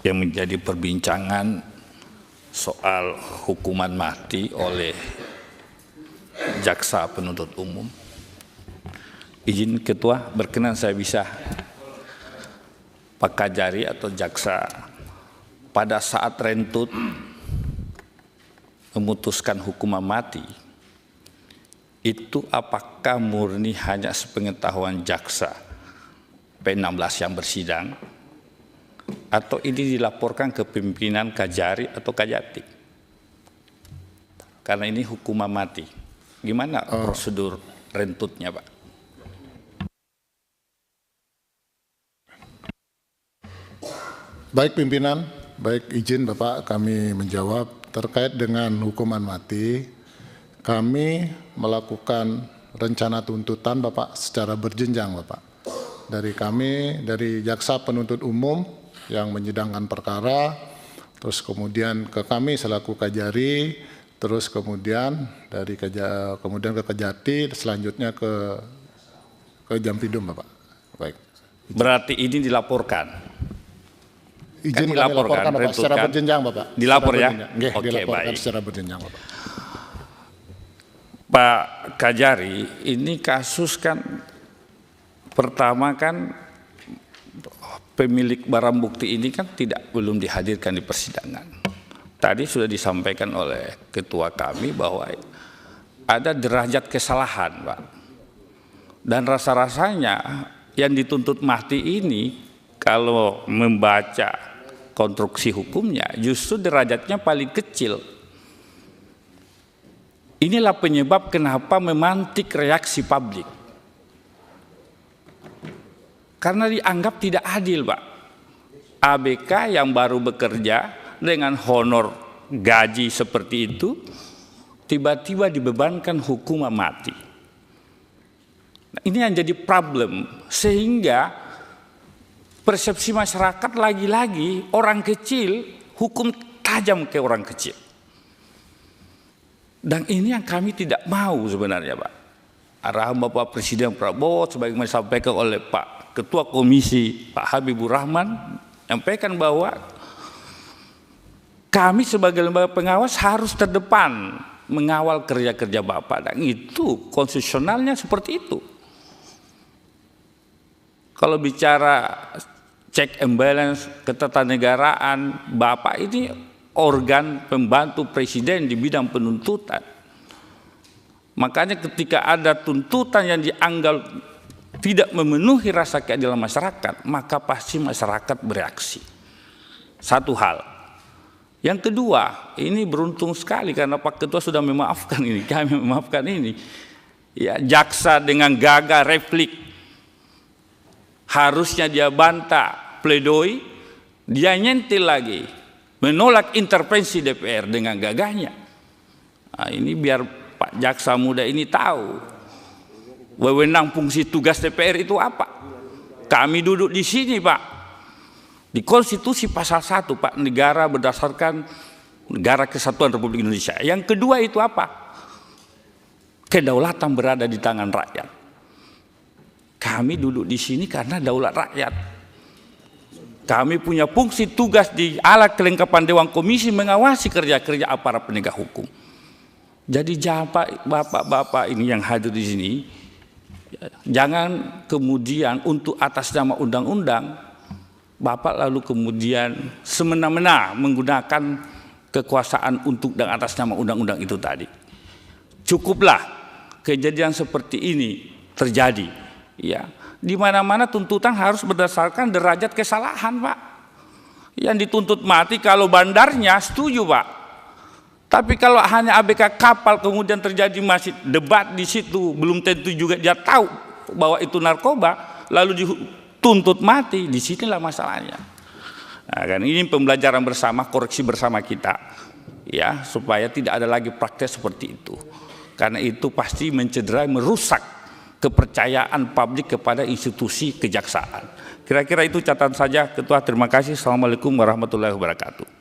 yang menjadi perbincangan soal hukuman mati oleh jaksa penuntut umum. Izin Ketua, berkenan saya bisa Pak Kajari atau jaksa pada saat Rentut memutuskan hukuman mati, itu apakah murni hanya sepengetahuan jaksa P16 yang bersidang, atau ini dilaporkan ke pimpinan Kajari atau Kajati? Karena ini hukuman mati. Gimana prosedur Rentutnya, Pak? Baik pimpinan, baik izin Bapak kami menjawab terkait dengan hukuman mati. Kami melakukan rencana tuntutan Bapak secara berjenjang Bapak. Dari kami, dari jaksa penuntut umum yang menyidangkan perkara, terus kemudian ke kami selaku Kajari, terus kemudian dari kemudian ke Kejati, selanjutnya ke Jampidum Bapak. Baik. Berarti ini dilaporkan. Izin Kan kami laporkan Bapak secara berjenjang Bapak. Dilapor ya? Oke, dilaporkan baik. secara berjenjang Bapak. Pak Kajari, ini kasus kan pertama kan pemilik barang bukti ini kan belum dihadirkan di persidangan. Tadi sudah disampaikan oleh ketua kami bahwa ada derajat kesalahan, Pak. Dan rasa-rasanya yang dituntut mati ini kalau membaca konstruksi hukumnya justru derajatnya paling kecil. Inilah penyebab kenapa memantik reaksi publik. Karena dianggap tidak adil, Pak. ABK yang baru bekerja dengan honor gaji seperti itu, tiba-tiba dibebankan hukuman mati. Nah, ini yang jadi problem, sehingga persepsi masyarakat lagi-lagi orang kecil, hukum tajam ke orang kecil. Dan ini yang kami tidak mau sebenarnya, Pak. Arahan Bapak Presiden Prabowo sebagaimana disampaikan oleh Pak Ketua Komisi Pak Habibur Rahman, menyampaikan bahwa kami sebagai lembaga pengawas harus terdepan mengawal kerja-kerja Bapak, dan itu konstitusionalnya seperti itu. Kalau bicara check and balance, ketatanegaraan, Bapak ini organ pembantu presiden di bidang penuntutan. Makanya ketika ada tuntutan yang dianggap tidak memenuhi rasa keadilan masyarakat, maka pasti masyarakat bereaksi. Satu hal. Yang kedua, ini beruntung sekali karena Pak Ketua sudah memaafkan ini, kami memaafkan ini. Ya, jaksa dengan gagah replik. Harusnya dia bantah pledoi, dia nyentil lagi, menolak intervensi DPR dengan gagahnya. Nah, ini biar Pak Jaksa Muda ini tahu wewenang fungsi tugas DPR itu apa. Kami duduk di sini, Pak, di Konstitusi pasal 1, Pak, negara berdasarkan negara kesatuan Republik Indonesia. Yang kedua itu apa? Kedaulatan berada di tangan rakyat. Kami duduk di sini karena daulat rakyat. Kami punya fungsi tugas di alat kelengkapan Dewan Komisi mengawasi kerja-kerja aparat penegak hukum. Jadi bapak-bapak ini yang hadir di sini, jangan kemudian untuk atas nama undang-undang, Bapak lalu kemudian semena-mena menggunakan kekuasaan untuk dan atas nama undang-undang itu tadi. Cukuplah kejadian seperti ini terjadi. Ya, di mana-mana tuntutan harus berdasarkan derajat kesalahan, Pak. Yang dituntut mati kalau bandarnya setuju, Pak. Tapi kalau hanya ABK kapal kemudian terjadi masih debat di situ, belum tentu juga dia tahu bahwa itu narkoba, lalu dituntut mati, disinilah masalahnya. Nah, kan ini pembelajaran bersama, koreksi bersama kita, ya, supaya tidak ada lagi praktek seperti itu. Karena itu pasti mencederai, merusak kepercayaan publik kepada institusi kejaksaan. Kira-kira itu catatan saja, Ketua. Terima kasih. Assalamualaikum warahmatullahi wabarakatuh.